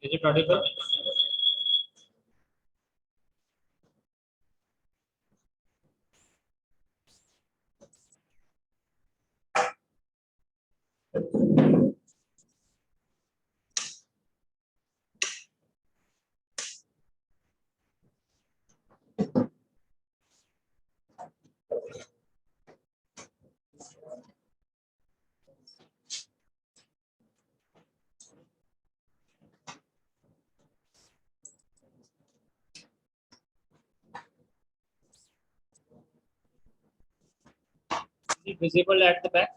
Is it audible? Is it visible at the back?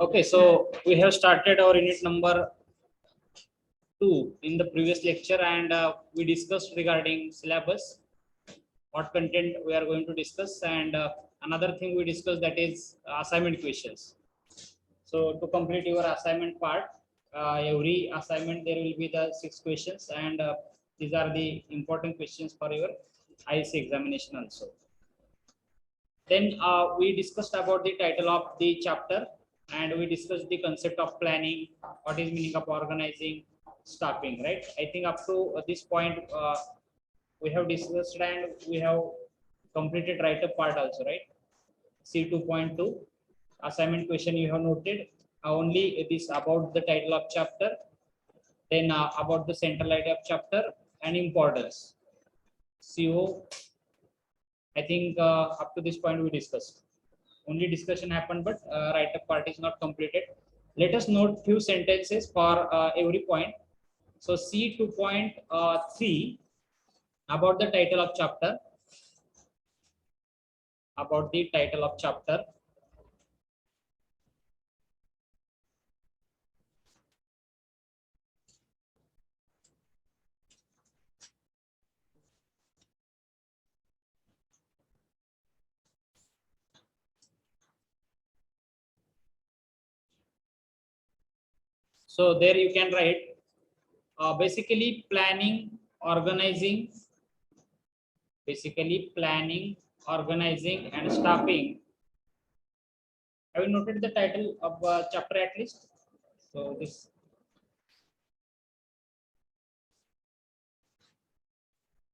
Okay, so we have started our unit number 2 in the previous lecture, and we discussed regarding syllabus, what content we are going to discuss, and another thing we discussed, that is assignment questions. So to complete your assignment part, every assignment there will be the 6 questions, and these are the important questions for your IC examination also. Then we discussed about the title of the chapter, and we discussed the concept of planning, what is meaning of organizing, staffing, right? I think up to this point we have discussed, and we have completed write-up part also, right? C2.2 assignment question you have noted. Only this about the title of chapter, then about the central idea of chapter and importance. CO, I think up to this point we discussed. Only discussion happened, but write-up part is not completed. Let us note few sentences for every point. So C2.3 about the title of chapter. About the title of chapter. So there you can write basically planning, organizing, and staffing. Have you noted the title of chapter at least? So this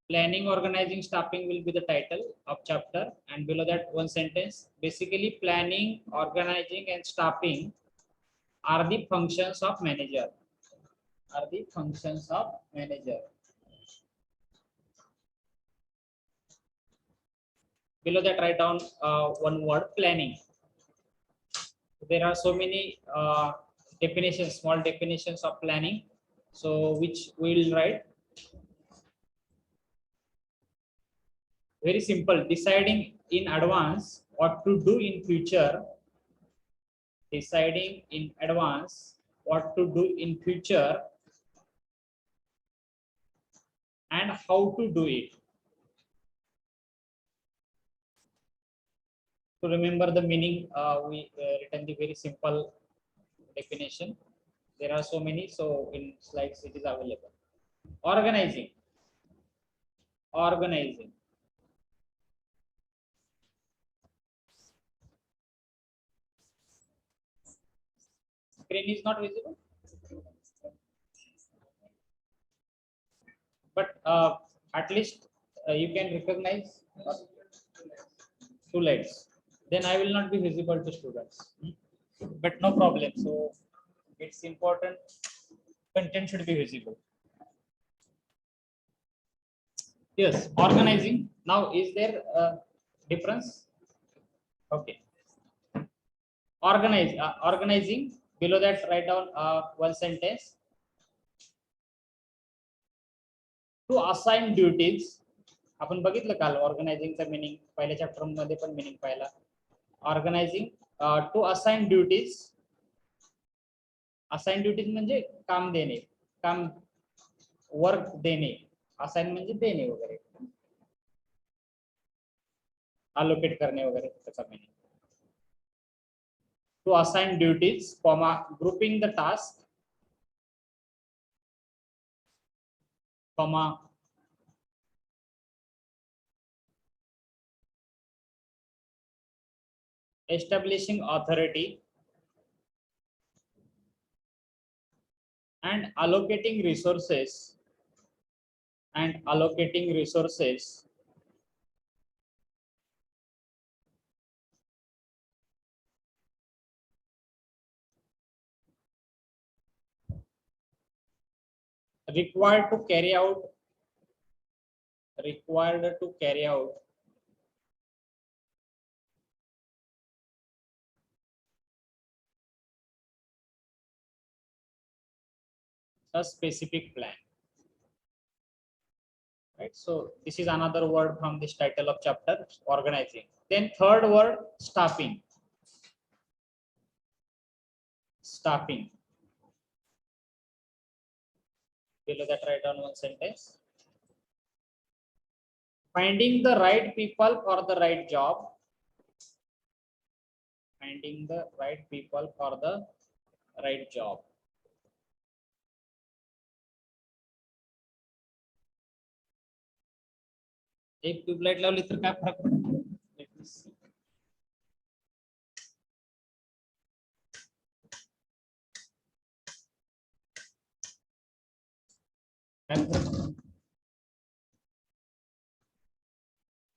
planning, organizing, staffing will be the title of chapter, and below that one sentence, basically planning, organizing, and staffing are the functions of manager. Are the functions of manager. Below that write down one word, planning. There are so many definitions, small definitions of planning, so which we will write. Very simple, deciding in advance what to do in future. Deciding in advance what to do in future and how to do it. To remember the meaning, we written the very simple definition. There are so many, so in slides it is available. Organizing. Organizing. Screen is not visible, but at least you can recognize two lights. Then I will not be visible to students, but no problem. So it's important. Content should be visible. Yes, organizing. Now, is there a difference? Okay. Organizing. Below that, write down one sentence. To assign duties. आपण बघितलं काल ऑर्गनायझिंगचा meaning पहिल्या chapter मध्ये पण meaning पाहिला. Organising to assign duties. Assign duties म्हणजे काम देणे, काम वर्क देणे. असाइन म्हणजे देणे वगैरे. allocate करणे वगैरे त्याचा meaning. To assign duties, comma, grouping the task, comma, establishing authority, and allocating resources, required to carry out a specific plan. Right, so this is another word from this title of chapter, organizing. Then third word, staffing. Below that, write down one sentence. Finding the right people for the right job. Finding the right people for the right job. एक tubelight लावली तर काय फरक पडतो? Let me see.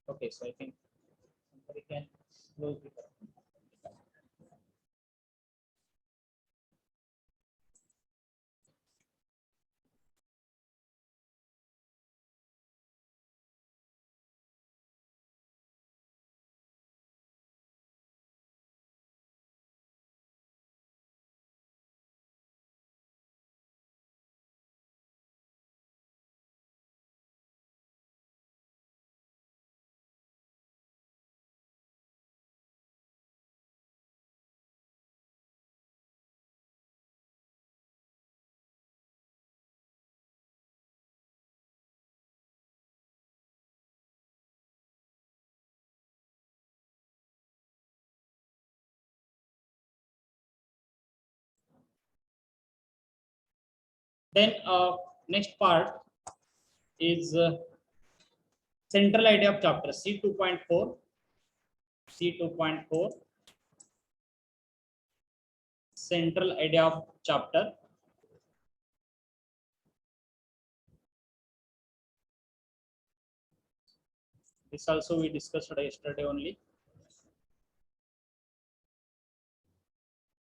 Okay, so I think somebody can close the door. Then next part is central idea of chapter C2.4. C2.4. Central idea of chapter. This also we discussed yesterday only.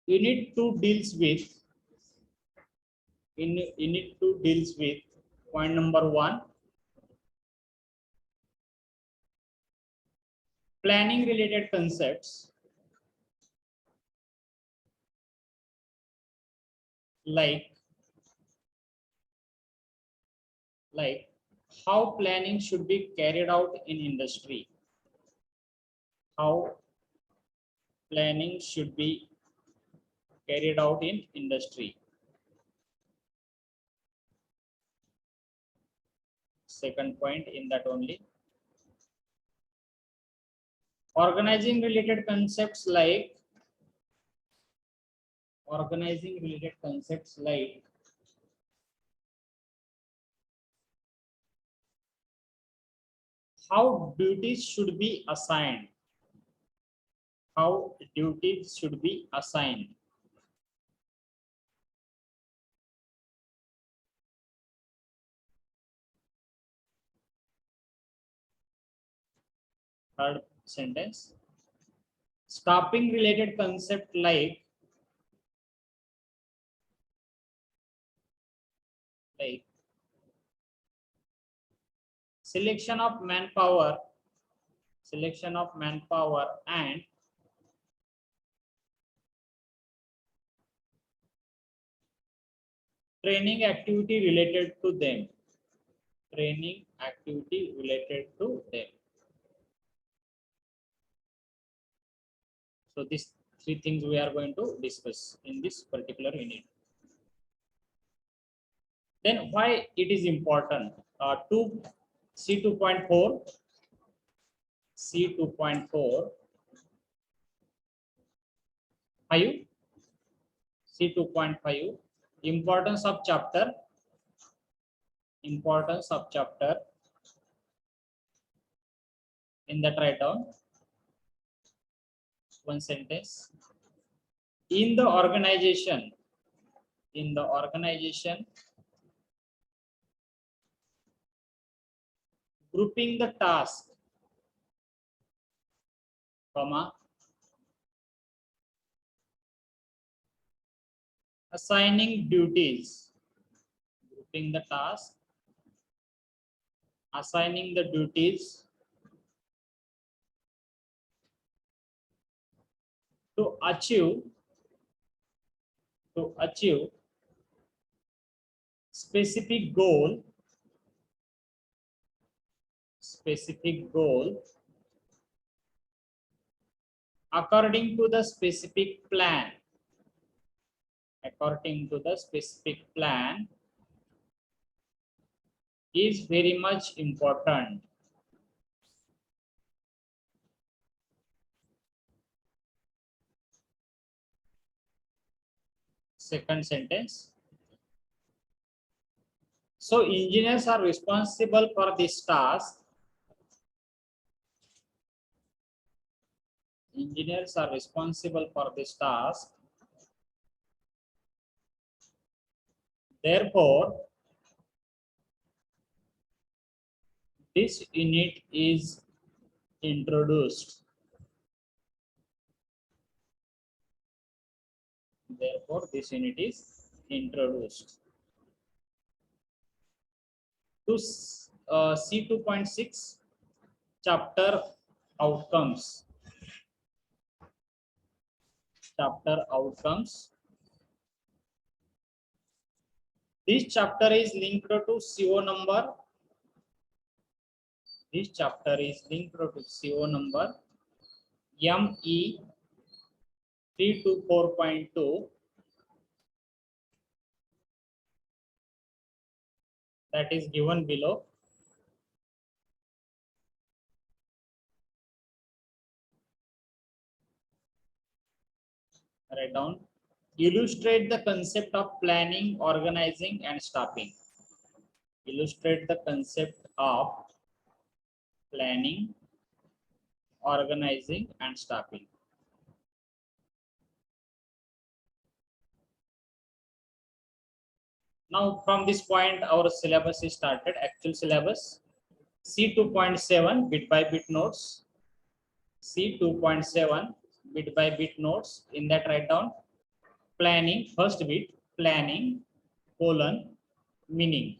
Unit 2 deals with point number 1, planning related concepts like how planning should be carried out in industry. How planning should be carried out in industry. Second point in that only. Organizing related concepts like how duties should be assigned. How duties should be assigned. Third sentence. Staffing related concept like selection of manpower and training activity related to them. So these three things we are going to discuss in this particular unit. Then why it is important to C2.4 C 2.4, 5, C 2.5, importance of chapter, in that write down one sentence. In the organization, grouping the task, comma, assigning duties, grouping the task, assigning the duties to achieve specific goal according to the specific plan, is very much important. Second sentence. So engineers are responsible for this task. Therefore, this unit is introduced. To C 2.6, chapter outcomes. This chapter is linked to CO number. ME 324.2, that is given below. Write down. Illustrate the concept of planning, organizing, and staffing. Illustrate the concept of planning, organizing, and staffing. Now, from this point, our syllabus is started. Actual syllabus. C 2.7, bit by bit notes. C 2.7, bit by bit notes. In that, write down planning, first bit, planning, colon, meaning.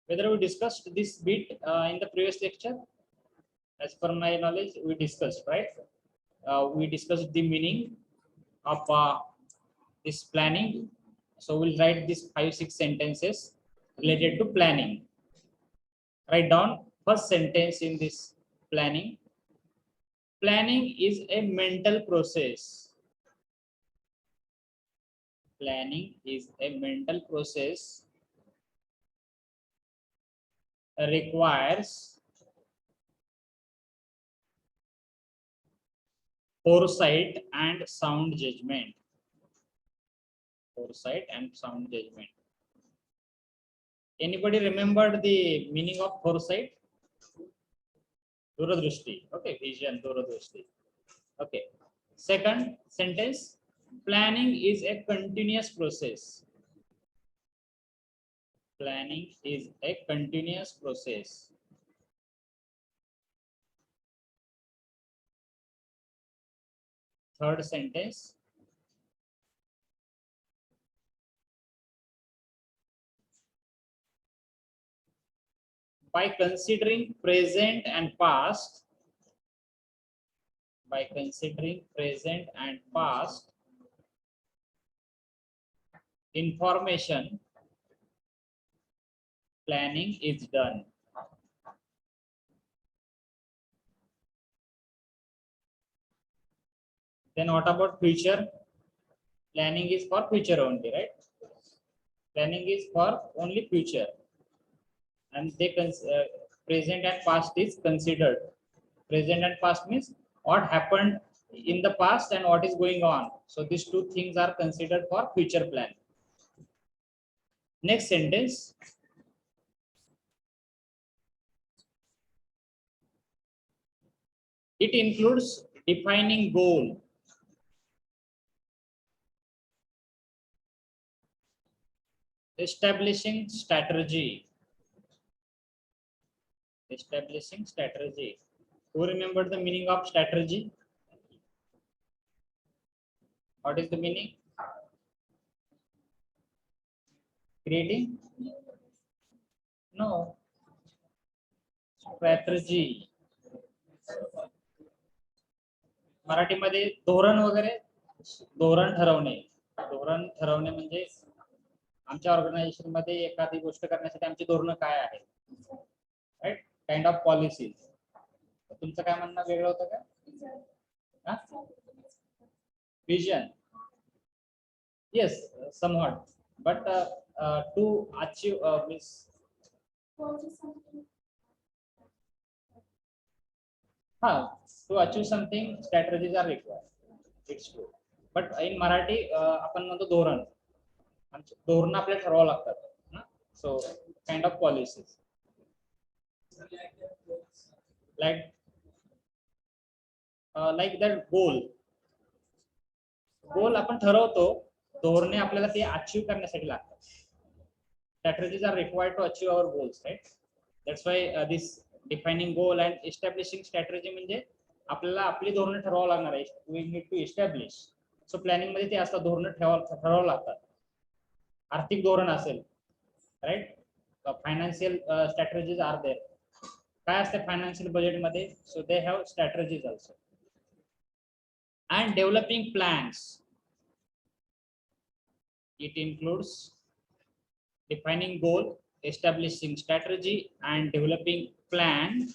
Whether we discussed this bit in the previous lecture, as per my knowledge, we discussed, right? We discussed the meaning of this planning. So we'll write these 5-6 sentences related to planning. Write down first sentence in this planning. Planning is a mental process. Planning is a mental process, requires foresight and sound judgment. Anybody remembered the meaning of foresight? Duradrushti. Okay, vision, Duradrushti. Okay. Second sentence, planning is a continuous process. Planning is a continuous process. Third sentence, by considering present and past, information, planning is done. Then what about future? Planning is for future only, right? Planning is for only future. and present and past is considered. Present and past means what happened in the past and what is going on. So these two things are considered for future plan. Next sentence. It includes defining goal, establishing strategy. Establishing strategy. Who remembered the meaning of strategy? What is the meaning? Creating? No. Strategy. मराठीमध्ये धोरण वगैरे, धोरण ठरवणे. धोरण ठरवणे म्हणजे आमच्या organisation मध्ये एखादी गोष्ट करण्यासाठी आमची धोरण काय आहे, राईट, काइंड ऑफ पॉलिसीज. तुमचं काय म्हणणं वेगळं होतं का? Vision, yes, somewhat, but to achieve means to achieve something strategies are required. It's true. But in Marathi आपण म्हणतो धोरण. धोरण आपल्याला ठरवावं लागतात ना. So kind of policies. Like that goal. गोल आपण ठरवतो, धोरणे आपल्याला ते अचीव करण्यासाठी लागतात. Strategies are required to achieve our goals, right? That's why this defining goal and establishing strategy म्हणजे आपल्याला आपली धोरण ठरवावं लागणार आहे. We need to establish. So planning मध्ये ते असतात, धोरण ठरवावं लागतात. आर्थिक धोरण असेल, right, financial strategies are there. काय असते फायनान्शियल बजेट मध्ये? So they have strategies also. And developing plans. It includes defining goal, establishing strategy, and developing plan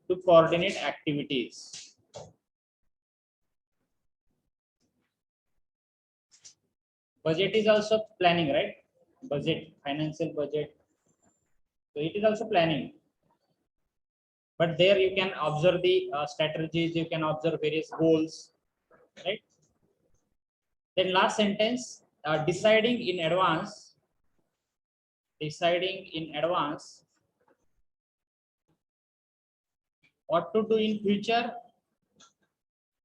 to coordinate activities. Budget is also planning, right? Budget, financial budget. So it is also planning. But there you can observe the strategies, you can observe various goals, right? Then last sentence, deciding in advance. Deciding in advance what to do in future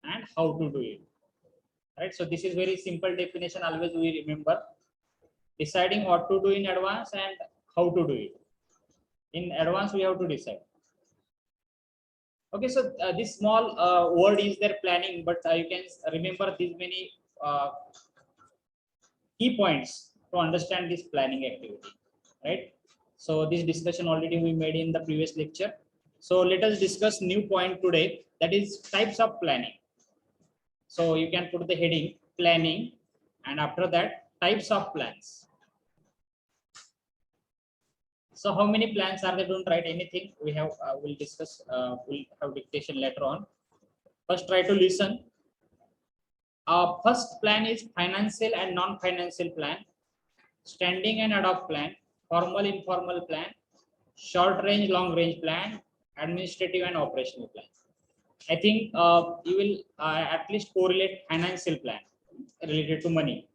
and how to do it, right? So this is very simple definition, always we remember. Deciding what to do in advance and how to do it. In advance we have to decide. Okay, so this small word is there, planning, but you can remember these many key points to understand this planning activity, right? So this discussion already we made in the previous lecture. So let us discuss new point today, that is types of planning. So you can put the heading planning, and after that types of plans. So how many plans are there? Don't write anything. We have we'll discuss. We'll have dictation later on. First, try to listen. First plan is financial and non-financial plan, standing and ad hoc plan, formal informal plan, short range long range plan, administrative and operational plan. I think you will at least correlate financial plan related to money.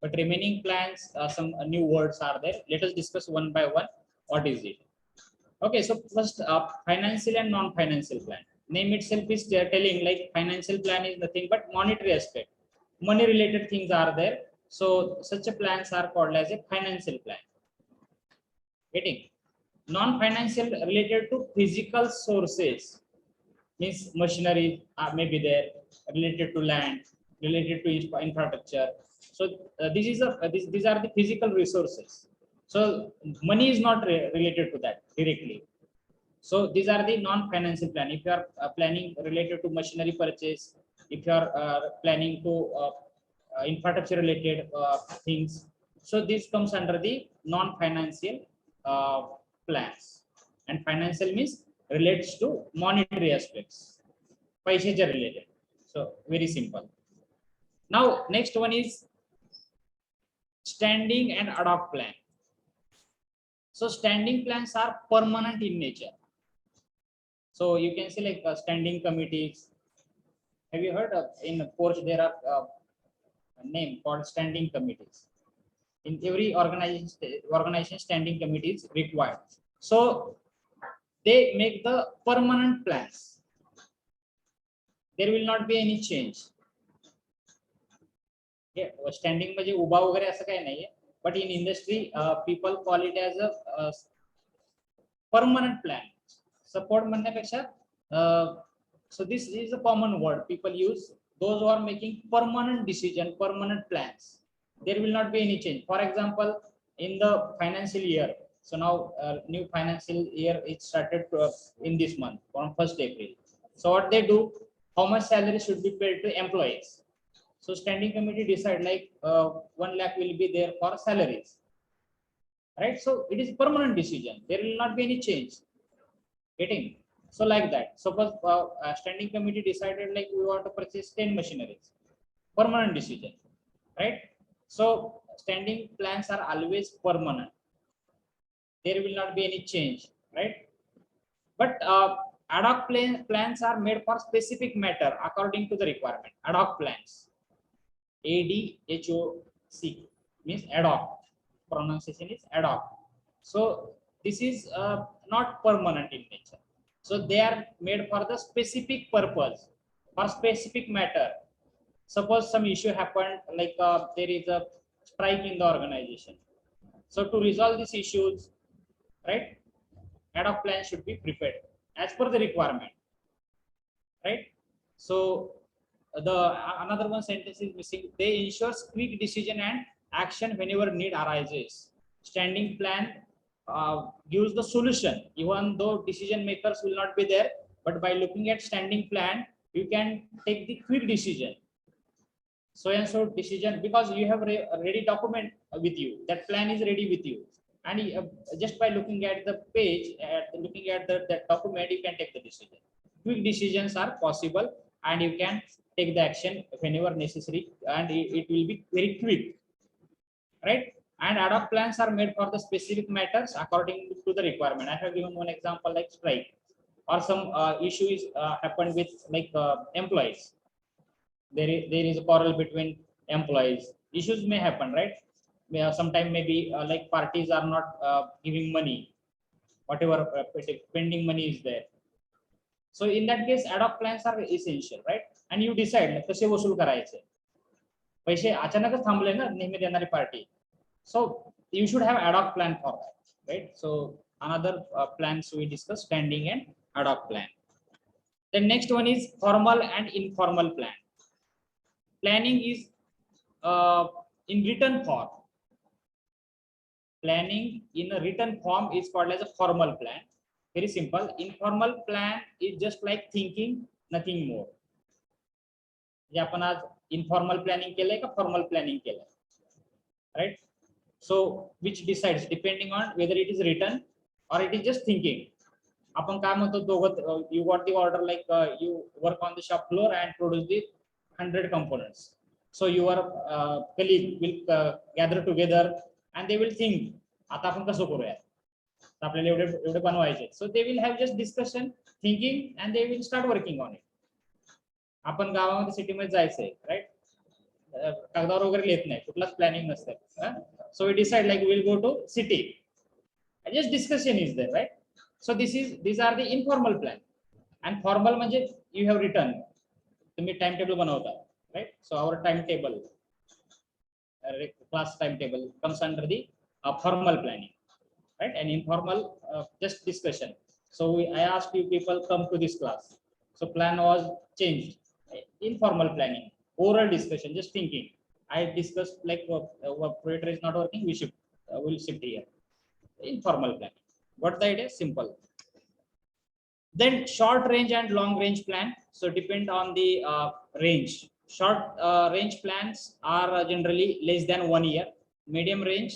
But remaining plans, some new words are there. Let us discuss one by one. What is it? Okay, so first, financial and non-financial plan. Name itself is telling, like financial plan is nothing but monetary aspect. Money related things are there. So such a plans are called as a financial plan. Getting? Non-financial related to physical sources, means machinery may be there, related to land, related to infrastructure. So these are the physical resources. So money is not related to that directly. So these are the non-financial plan. If you are planning related to machinery purchase, if you are planning to infrastructure related things, so this comes under the non-financial plans. And financial means relates to monetary aspects, paishaja related. So very simple. Now next one is standing and ad hoc plan. So standing plans are permanent in nature. So you can see like standing committees. Have you heard of in course there are a name called standing committees. In every organization standing committee is required. So they make the permanent plans. There will not be any change. Standing म्हणजे उभा वगैरे असं काही नाहीये, but in industry people call it as a permanent plan. Support म्हणण्यापेक्षा so this is a common word people use. Those who are making permanent decision, permanent plans, there will not be any change. For example, in the financial year, so now new financial year it started in this month on 1st April. So what they do, how much salary should be paid to employees. So standing committee decide like 1 lakh will be there for salaries, right? So it is permanent decision. There will not be any change. Getting? So like that. Suppose standing committee decided like we want to purchase 10 machineries. Permanent decision, right? So standing plans are always permanent. There will not be any change, right? But ad hoc plans are made for specific matter according to the requirement. Ad hoc plans. ADHOC means ad hoc. Pronunciation is ad hoc. So this is not permanent in nature. So they are made for the specific purpose, for specific matter. Suppose some issue happened, like there is a strike in the organization. So to resolve these issues, right, ad hoc plan should be prepared as per the requirement, right? So the another one sentence is missing. They ensures quick decision and action whenever need arises. Standing plan gives the solution even though decision makers will not be there, but by looking at standing plan you can take the quick decision. So and so decision, because you have ready document with you, that plan is ready with you, and just by looking at the page, looking at that document, you can take the decision. Quick decisions are possible and you can take the action whenever necessary, and it will be very quick, right? And ad hoc plans are made for the specific matters according to the requirement. I have given one example like strike, or some issue is happened with like employees. There is a quarrel between employees. Issues may happen, right? Sometime maybe like parties are not giving money, whatever pending money is there. So in that case ad hoc plans are essential, right? And you decide कसे वसूल करायचे. पैसे अचानकच थांबले ना नेहमी देणारी party. So you should have ad hoc plan for that, right? So another plans we discuss, standing and ad hoc plan. The next one is formal and informal plan. Planning is in written form. Planning in a written form is called as a formal plan. Very simple. Informal plan is just like thinking, nothing more. जे आपण आज informal planning केलंय का formal planning केलंय, right? So which decides depending on whether it is written or it is just thinking. आपण काय म्हणतो दोघं, you got the order like you work on the shop floor and produce the 100 components. So your colleague will gather together and they will think आता आपण कसं करूया, आपल्याला एवढे बनवायचे. So they will have just discussion, thinking, and they will start working on it. आपण गावामध्ये सिटीमध्ये जायचंय, राईट? कागदावर वगैरे लिहित नाही, कुठलाच प्लॅनिंग नसतं. So we decide like we will go to city. Just discussion is there, right? So these are the informal plan. And formal म्हणजे you have written. तुम्ही टाइम टेबल बनवता, right? So our timetable, class timetable comes under the formal planning, right? And informal just discussion. So I asked you people come to this class. So plan was changed. Informal planning, oral discussion, just thinking. I discussed like projector is not working, we will shift here. Informal planning. What the idea? Simple. Then short range and long range plan. So depend on the range. Short range plans are generally less than 1 year. Medium range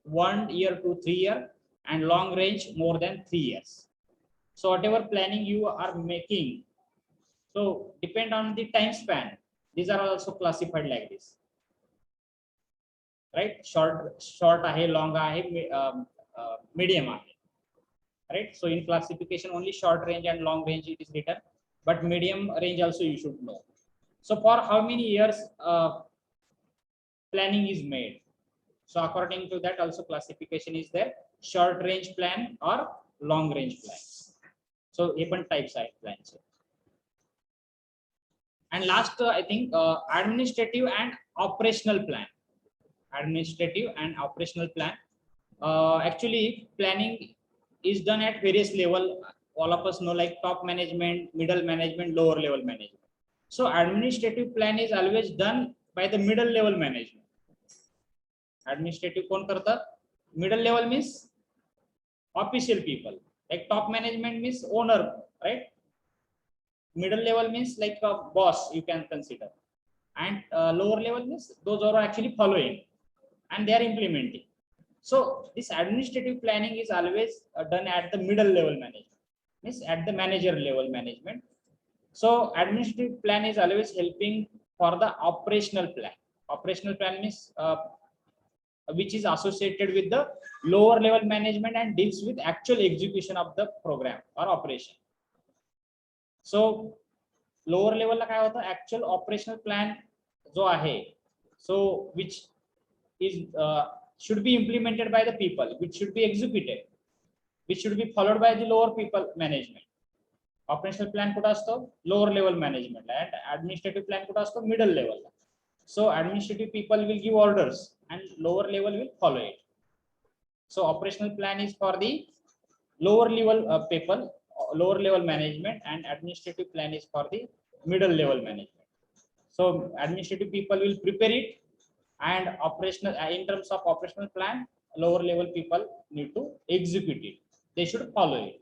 1 year to 3 year, and long range more than 3 years. So whatever planning you are making, so depend on the time span. These are also classified like this, right? Short आहे, long आहे, medium आहे, right? So in classification only short range and long range it is written, but medium range also you should know. So for how many years planning is made? So according to that also classification is there, short range plan or long range plan. So even types are plans. And last I think administrative and operational plan. Administrative and operational plan. Actually planning is done at various level. All of us know, like top management, middle management, lower level management. So administrative plan is always done by the middle level management. Administrative कोण करतं? Middle level means official people. Like top management means owner, right? Middle level means like a boss you can consider, and lower level means those who are actually following and they are implementing. So this administrative planning is always done at the middle level management, means at the manager level management. So administrative plan is always helping for the operational plan. Operational plan means which is associated with the lower level management and deals with actual execution of the program or operation. So lower level ला काय होतं, actual operational plan जो आहे, so which is should be implemented by the people, which should be executed, which should be followed by the lower people management. Operational plan कुठं असतो? Lower level management La, and administrative plan कुठं असतो? Middle level La. So administrative people will give orders and lower level will follow it. So operational plan is for the lower level people, lower level management, and administrative plan is for the middle level management. So administrative people will prepare it, and operational in terms of operational plan, lower level people need to execute it. They should follow it,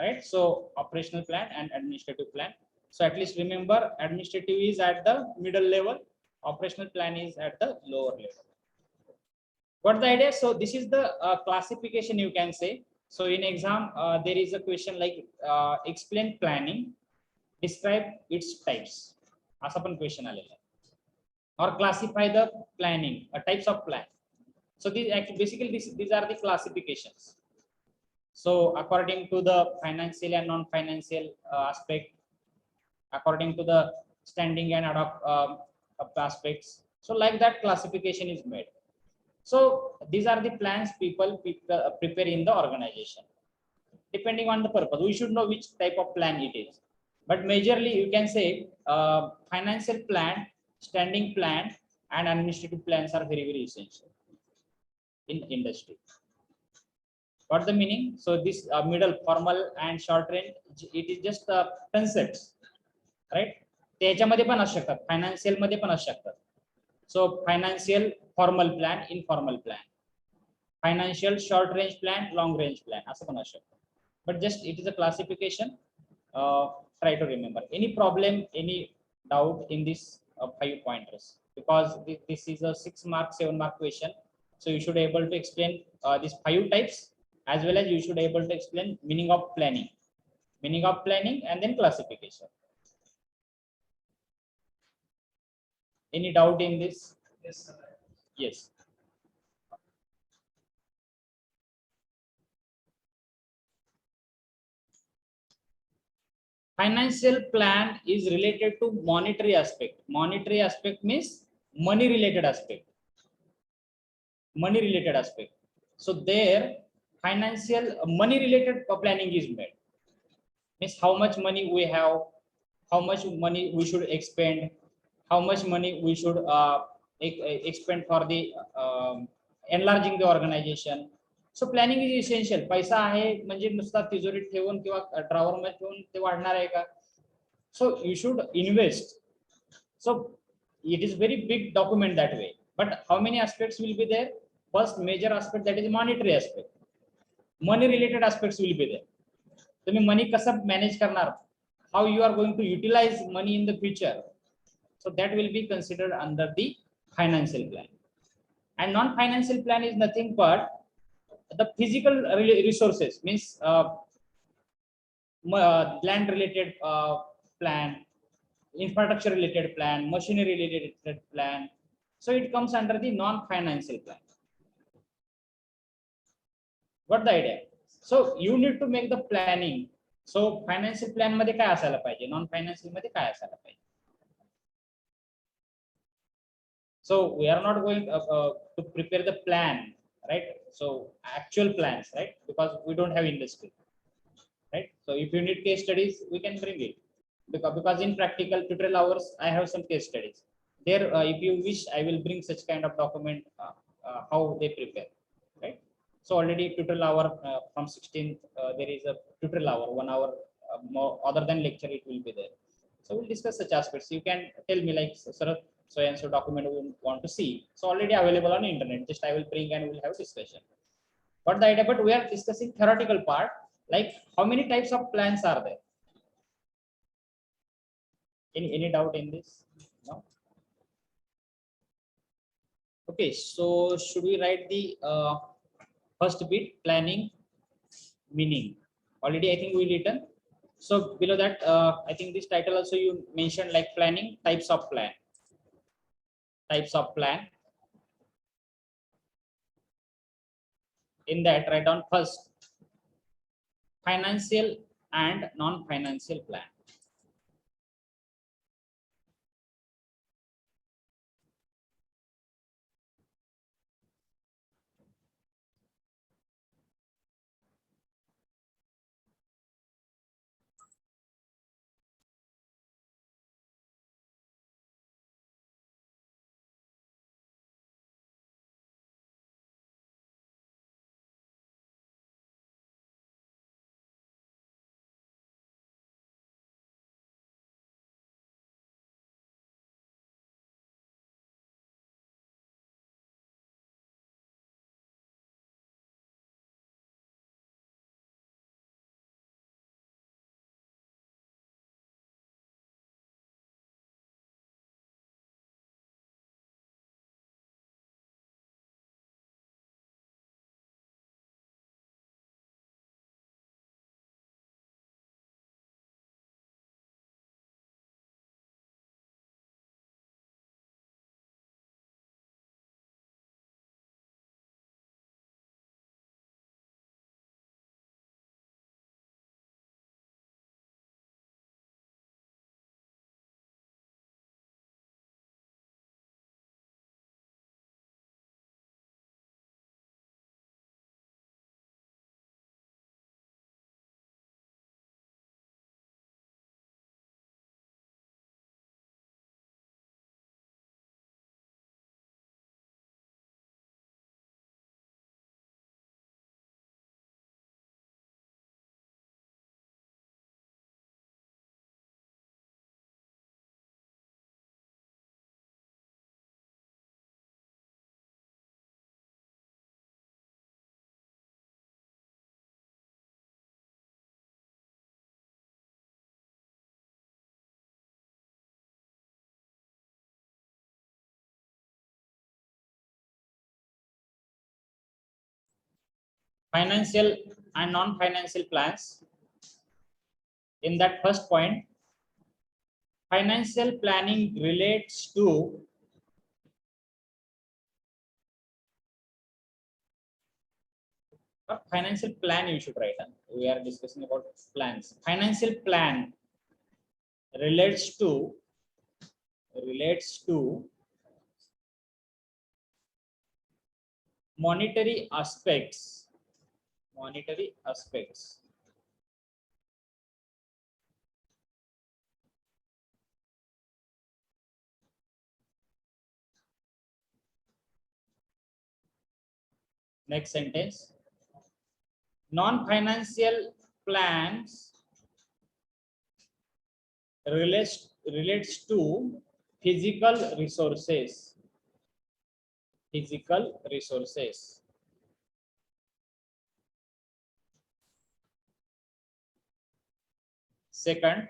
right? So operational plan and administrative plan. So at least remember, administrative is at the middle level, operational plan is at the lower level. What's the idea? So this is the classification you can say. So in exam there is a question like explain planning, describe its types. असा पण question आलेला. Or classify the planning, types of plan. So these basically these are the classifications. So according to the financial and non-financial aspect, according to the standing and ad hoc aspects. So like that classification is made. So these are the plans people prepare in the organization. Depending on the purpose, we should know which type of plan it is. But majorly you can say financial plan, standing plan, and administrative plans are very, very essential in industry. What's the meaning? So this middle, formal and short range, it is just concepts, right? त्याच्यामध्ये पण असू शकतात, financial मध्ये पण असू शकतात. So financial formal plan, informal plan, financial short range plan, long range plan, असं पण असू शकतं. But just it is a classification. Try to remember. Any problem, any doubt in this 5 pointers, because this is a 6 mark, 7 mark question. So you should be able to explain these 5 types, as well as you should be able to explain meaning of planning, and then classification. Any doubt in this? Yes, sir. Yes. Financial plan is related to monetary aspect. Monetary aspect means money related aspect. Money related aspect. So there financial money related planning is made. Means how much money we have, how much money we should expend, how much money we should expend for the enlarging the organization. So planning is essential. पैसा आहे म्हणजे नुसता तिजोरीत ठेवून किंवा drawer मध्ये ठेवून ते वाढणार आहे का? So you should invest. So it is very big document that way. But how many aspects will be there? First major aspect, that is monetary aspect. Money related aspects will be there. तुम्ही money कसं manage करणार? How you are going to utilize money in the future? So that will be considered under the financial plan. And non-financial plan is nothing but the physical resources, means land related plan, infrastructure related plan, machinery related plan. So it comes under the non-financial plan. What the idea? So you need to make the planning. So financial plan मध्ये काय असायला पाहिजे, non financial मध्ये काय असायला पाहिजे. So we are not going to prepare the plan, right? So actual plans, right? Because we don't have industry, right? So if you need case studies, we can bring it, because in practical tutorial hours I have some case studies there. If you wish, I will bring such kind of document, how they prepare, right? So already tutorial hour, from 16th, there is a tutorial hour, 1 hour more other than lecture, it will be there. So we'll discuss such aspects. You can tell me like, sir, so and so document we want to see. So already available on internet. Just I will bring and we'll have discussion. But the idea, but we are discussing theoretical part, like how many types of plans are there? Any doubt in this? No. Okay, so should we write the first bit, planning meaning? Already I think we written. So below that, I think this title also you mentioned like planning, types of plan. Types of plan. In that, write down first financial and non-financial plan. Financial and non-financial plans. In that first point, financial planning relates to financial plan. You should write. We are discussing about plans. Financial plan relates to monetary aspects. Monetary aspects. Next sentence. Non-financial plans relates to physical resources. Physical resources. Second,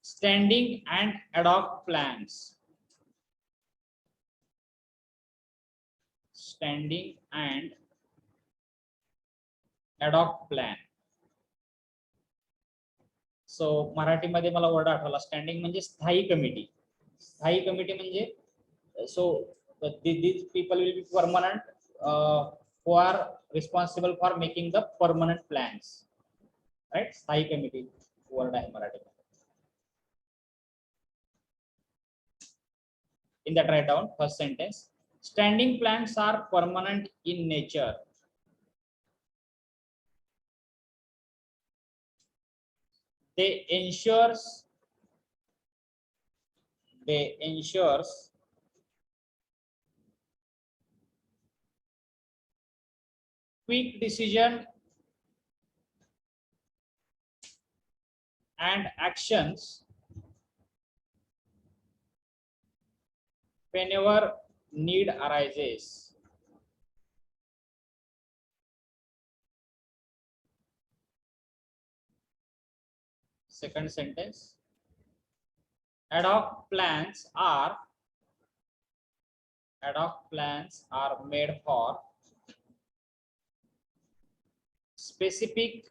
standing and ad hoc plans. Standing and ad hoc plan. सो मराठीमध्ये मला word आठवला, standing म्हणजे स्थायी committee. स्थायी committee म्हणजे, सो these people will be permanent who are responsible for making the permanent plans, right? Sthayi committee word आहे Marathi. In that, write down first sentence. Standing plants are permanent in nature. They ensures quick decision and actions whenever need arises. Second sentence. Ad hoc plans are made for specific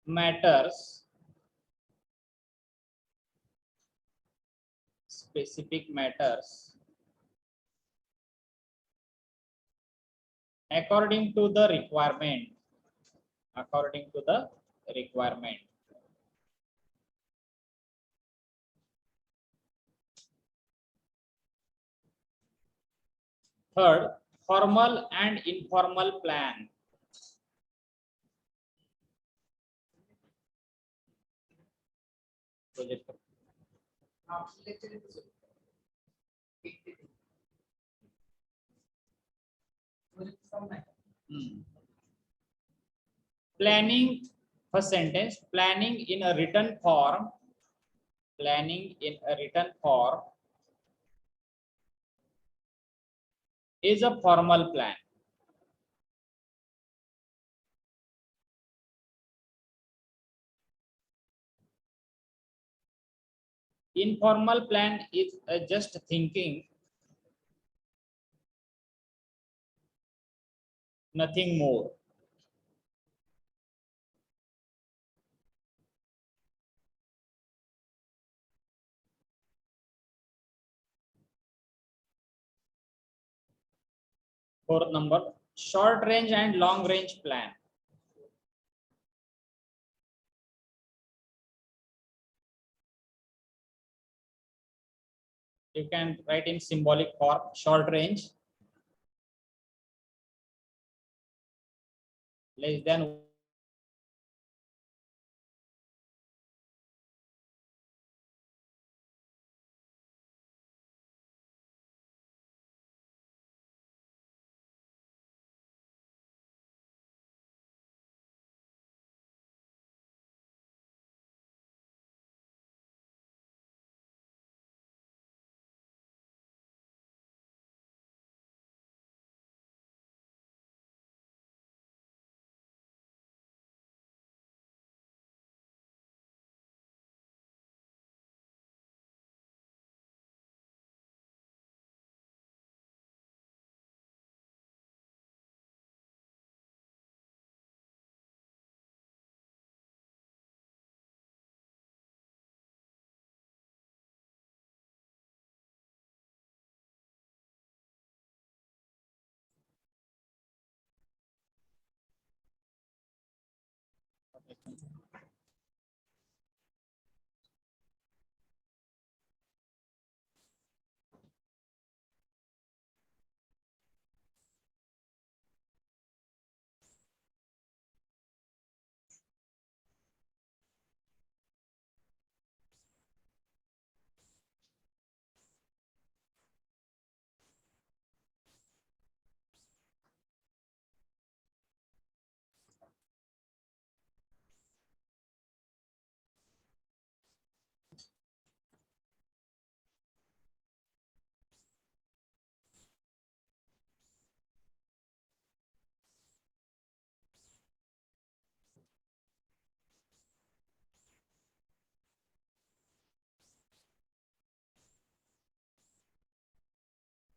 matters according to the requirement. Third, formal and informal plan. Project. Planning, first sentence, planning in a written form is a formal plan. Informal plan is just thinking, nothing more. Fourth number, short range and long range plan. You can write in symbolic form. Short range, less than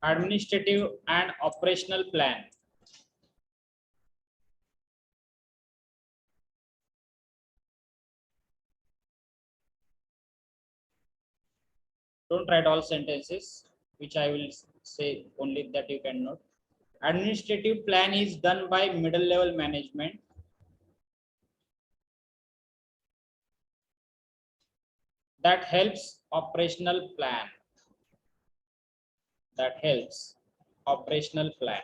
administrative and operational plan. Don't write all sentences, which I will say only that you can note. Administrative plan is done by middle level management that helps operational plan. That helps operational plan.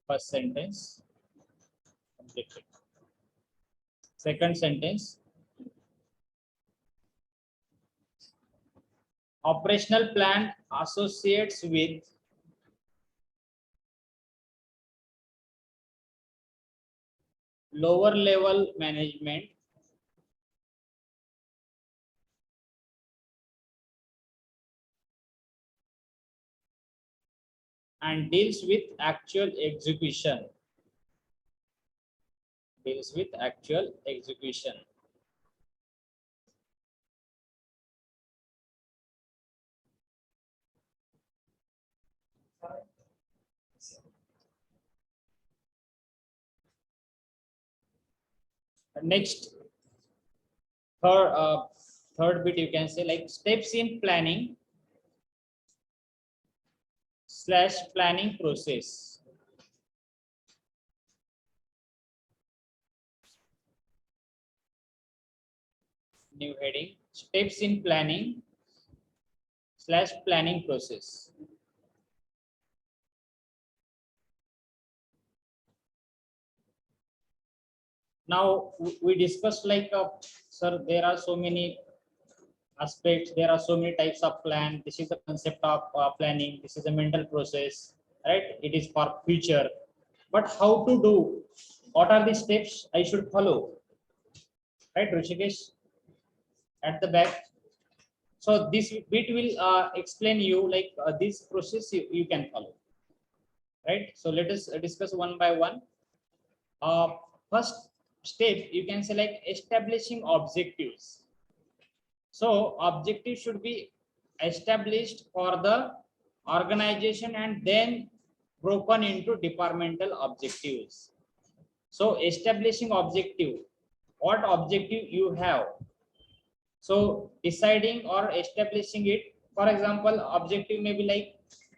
First sentence completed. Second sentence, operational plan associates with lower level management and deals with actual execution. Deals with actual execution. Next, third bit you can say like steps in planning slash planning process. New heading, steps in planning slash planning process. Now we discussed like sir, there are so many aspects, there are so many types of plan. This is the concept of planning. This is a mental process, right? It is for future, but how to do, what are the steps I should follow, right? Rishikesh at the back. So this bit will explain you like this process you can follow, right? So let us discuss one by one. uh, First step you can say like establishing objectives. So objective should be established for the organization and then broken into departmental objectives. So establishing objective, what objective you have. So deciding or establishing it, for example, objective may be like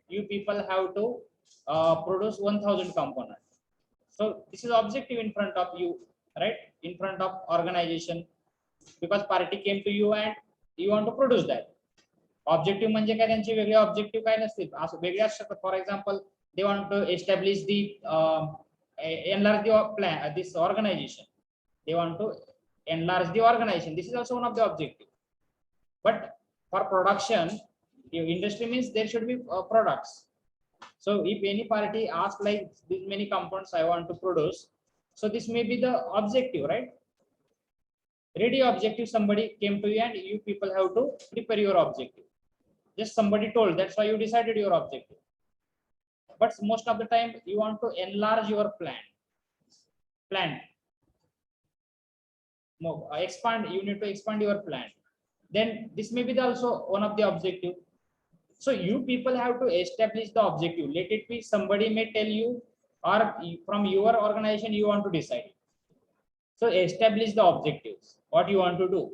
you people have to produce 1000 components. So this is objective in front of you, right? In front of organization, because party came to you and you want to produce that. Objective म्हणजे काय, त्यांचे वेगळे objective काय नसतील, असं वेगळे असू शकतात. For example they want to establish the enlarge the plan this organization, they want to enlarge the organization, this is also one of the objective. But for production, industry means there should be products. So if any party asks like this many components I want to produce, so this may be the objective, right? Ready objective, somebody came to you and you people have to prepare your objective. Just somebody told, that's why you decided your objective. But most of the time you want to enlarge your plan, expand, you need to expand your plan. Then this may be also one of the objective. So you people have to establish the objective. Let it be somebody may tell you, or from your organization you want to decide. So establish the objectives, what you want to do,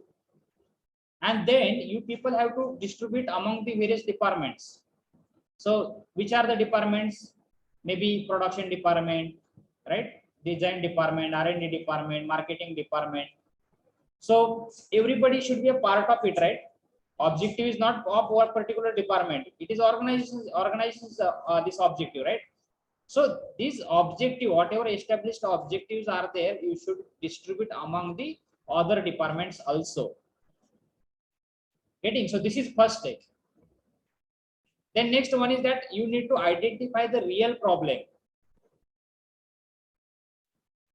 and then you people have to distribute among the various departments. So which are the departments? Maybe production department, right? Design department, R&D department, marketing department. So everybody should be a part of it, right? Objective is not of one particular department. It is organizations this objective, right? So this objective, whatever established objectives are there, you should distribute among the other departments also. Getting? So this is first step. Then next one is that you need to identify the real problem.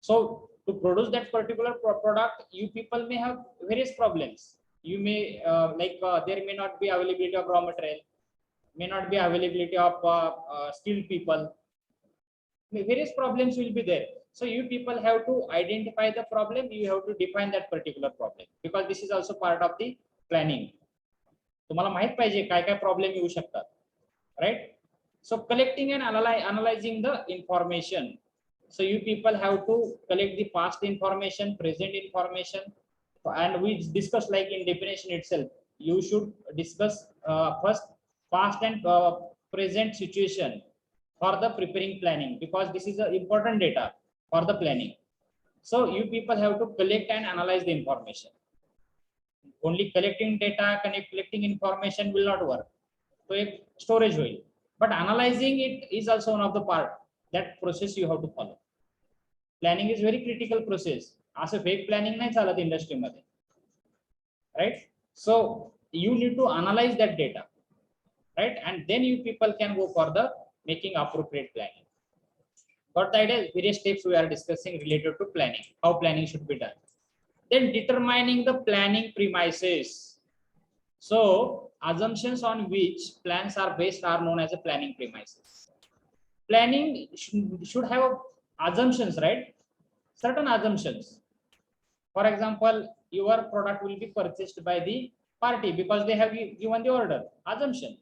So to produce that particular product, you people may have various problems. You may there may not be availability of raw material, may not be availability of skilled people. Various problems will be there. So you people have to identify the problem. You have to define that particular problem, because this is also part of the planning. तुम्हाला माहित पाहिजे काय काय problem येऊ शकतात, right? So collecting and analyzing the information. So you people have to collect the past information, present information, and we discussed like in definition itself, you should discuss first past and present situation for the preparing planning, because this is important data for the planning. So you people have to collect and analyze the information. Only collecting data, collecting information will not work. So a storage will, but analyzing it is also one of the part. That process you have to follow. Planning is very critical process. As a fake planning नाही चालत industry मध्ये, right? So you need to analyze that data, right? And then you people can go for the making appropriate planning. Got the idea? Various steps we are discussing related to planning, how planning should be done. Then determining the planning premises. So assumptions on which plans are based are known as a planning premises. Planning should have assumptions, right? Certain assumptions. For example, your product will be purchased by the party because they have given the order. Assumption.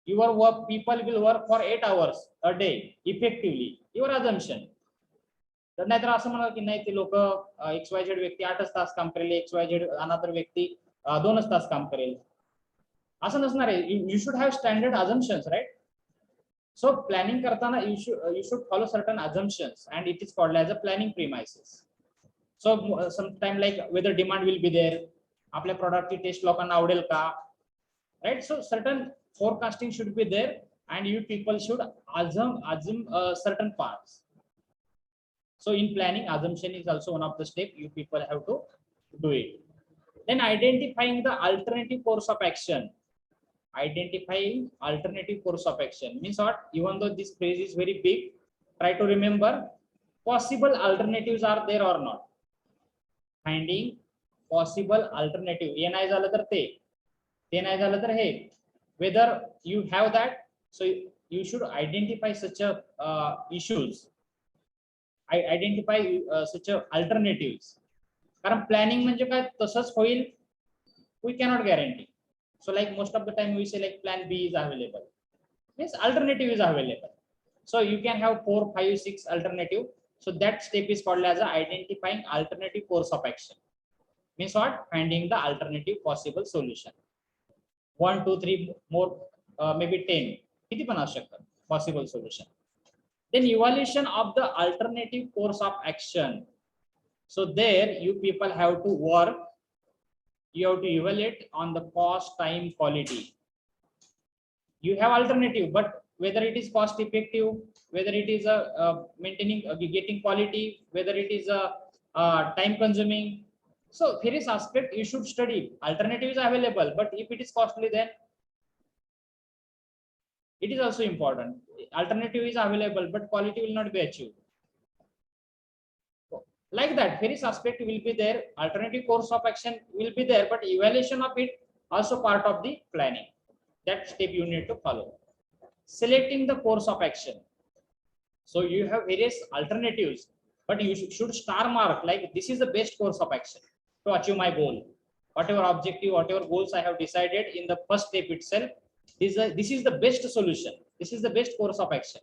Your work, people will work for 8 hours a day effectively. Your assumption. तर नाहीतर असं म्हणाल की नाही ते लोक XYZ व्यक्ती 8च तास काम करेल, XYZ अनदर व्यक्ती 2च तास काम करेल. असं नसणार आहे. You should have standard assumptions, right? So planning करताना you should follow certain assumptions and it is called as a planning premises. So sometime like whether demand will be there, आपल्या प्रोडक्टची test लोकांना आवडेल का, right? So certain forecasting should be there and you people should assume certain parts. So in planning, assumption is also one of the steps you people have to do it. Then identifying the alternative course of action. Identifying alternative course of action means what? Even though this phrase is very big, try to remember possible alternatives are there or not. Finding possible alternative. ये नाही झालं तर ते नाही झालं तर हे. Whether you have that, so you should identify such a issues. Identify such a alternatives. कारण planning म्हणजे काय तसंच होईल, we cannot guarantee. So like most of the time we say like plan B is available, means alternative is available. So you can have 4, 5, 6 alternative. So that step is called as identifying alternative course of action. Means what? Finding the alternative possible solution. 1, 2, 3 more, maybe 10 किती पण असू शकतात possible solution. Then evaluation of the alternative course of action. So there you people have to work. You have to evaluate on the cost, time, quality. You have alternative, but whether it is cost effective, whether it is maintaining, getting quality, whether it is time consuming. So various aspect you should study. Alternative is available, but if it is costly, then it is also important. Alternative is available, but quality will not be achieved. Like that, various aspect will be there. Alternative course of action will be there, but evaluation of it also part of the planning. That step you need to follow. Selecting the course of action. So you have various alternatives, but you should star mark like this is the best course of action to achieve my goal. Whatever objective, whatever goals I have decided in the first step itself, this is the best solution. This is the best course of action.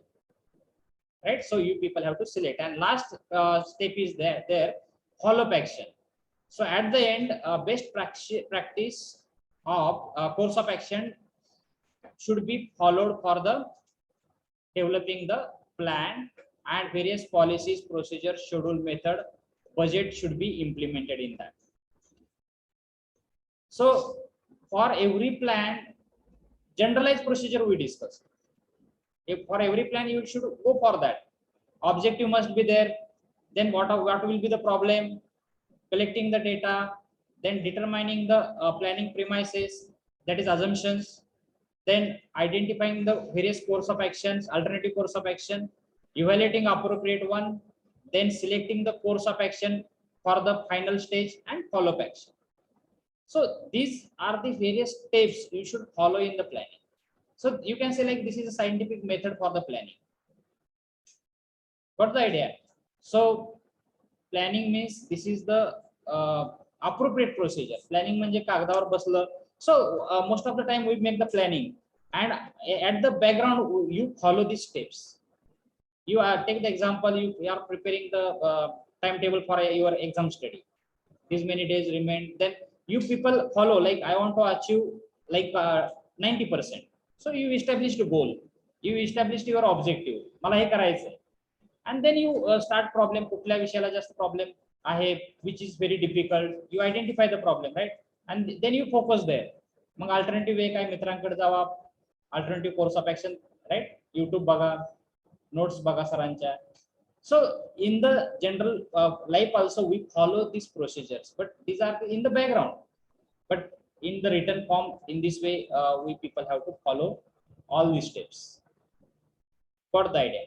Right? So you people have to select, and last step is there follow-up action. So at the end, best practice of course of action should be followed for the developing the plan, and various policies, procedures, schedule, method, budget should be implemented in that. So for every plan, generalized procedure we discussed. If for every plan you should go for that. Objective must be there. Then what will be the problem? Collecting the data, then determining the planning premises, that is assumptions, then identifying the various course of actions, alternative course of action, evaluating appropriate one, then selecting the course of action for the final stage, and follow-up action. So these are the various steps you should follow in the planning. So you can say like this is a scientific method for the planning. Got the idea? So planning means this is the appropriate procedure. Planning म्हणजे कागदावर बसलं. So most of the time we make the planning, and at the background you follow these steps. You take the example, you are preparing the timetable for your exam study. These many days remain. Then you people follow like I want to achieve like 90%. So you established a goal, you established your objective, मला हे करायचंय, and then you start problem, कुठल्या विषयाला जास्त problem आहे, which is very difficult, you identify the problem, right, and then you focus there. Mug alternative way काय, मित्रांकडे जावा, alternative course of action, right, YouTube बघा, notes बघा सरांच्या. So in the general life also we follow these procedures, but these are in the background, but in the written form, in this way we people have to follow all these steps. Got the idea?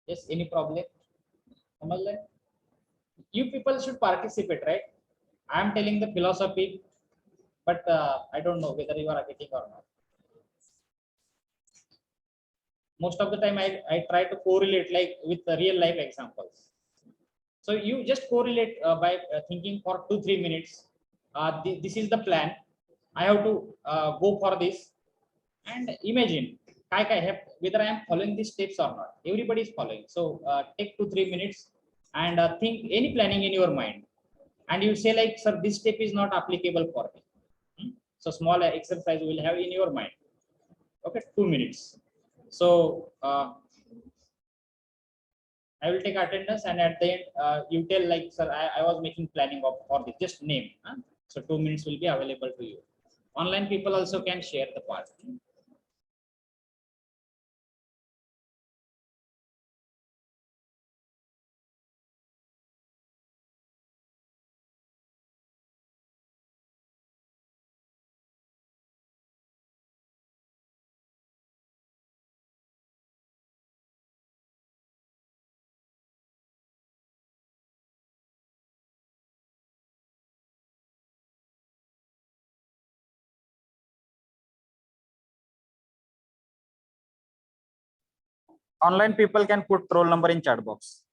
Yes, any problem? You people should participate, right? I am telling the philosophy, but I don't know whether you are getting or not. Most of the time I try to correlate like with the real life examples. So you just correlate by thinking for 2-3 minutes. This is the plan, I have to go for this, and imagine whether I am following these steps or not. Everybody is following. So take 2-3 minutes and think any planning in your mind, and you say like, sir, this step is not applicable for me. So small exercise you will have in your mind. Okay, 2 minutes. So I will take attendance, and at the end you tell like, sir, I was making planning of for this, just name. So 2 minutes will be available to you. Online people also can share the part. Online people can put roll number in chat box.